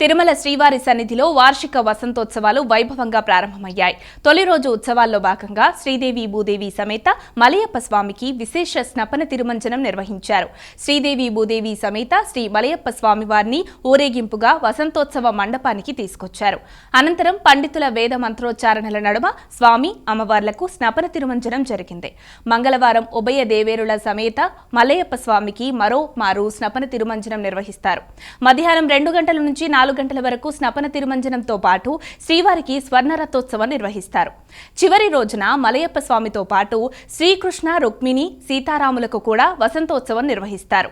తిరుమల శ్రీవారి సన్నిధిలో వార్షిక వసంతోత్సవాలు వైభవంగా ప్రారంభమయ్యాయి. తొలి రోజు ఉత్సవాల్లో భాగంగా శ్రీదేవి భూదేవి సమేత మలయప్ప స్వామికి విశేష స్నపన తిరుమంజనం నిర్వహించారు. శ్రీదేవి భూదేవి సమేత శ్రీ మలయప్ప స్వామివారిని ఊరేగింపుగా వసంతోత్సవ మండపానికి తీసుకొచ్చారు. అనంతరం పండితుల వేద మంత్రోచ్చారణల నడుమ స్వామి అమ్మవార్లకు స్నపన తిరుమంజనం జరిగింది. మంగళవారం ఉభయ దేవేరుల సమేత మలయప్ప స్వామికి మరో మారు స్నపన తిరుమంజనం నిర్వహిస్తారు. మధ్యాహ్నం 2 గంటల నుంచి 4 గంటల వరకు స్నపన తిరుమంజనంతో పాటు శ్రీవారికి స్వర్ణరథోత్సవం నిర్వహిస్తారు. చివరి రోజున మలయప్ప స్వామితో పాటు శ్రీకృష్ణ, రుక్మిణి, సీతారాములకు కూడా వసంతోత్సవం నిర్వహిస్తారు.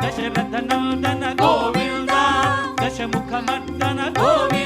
దశరథనందన గోవింద దశముఖమర్దన గోవింద.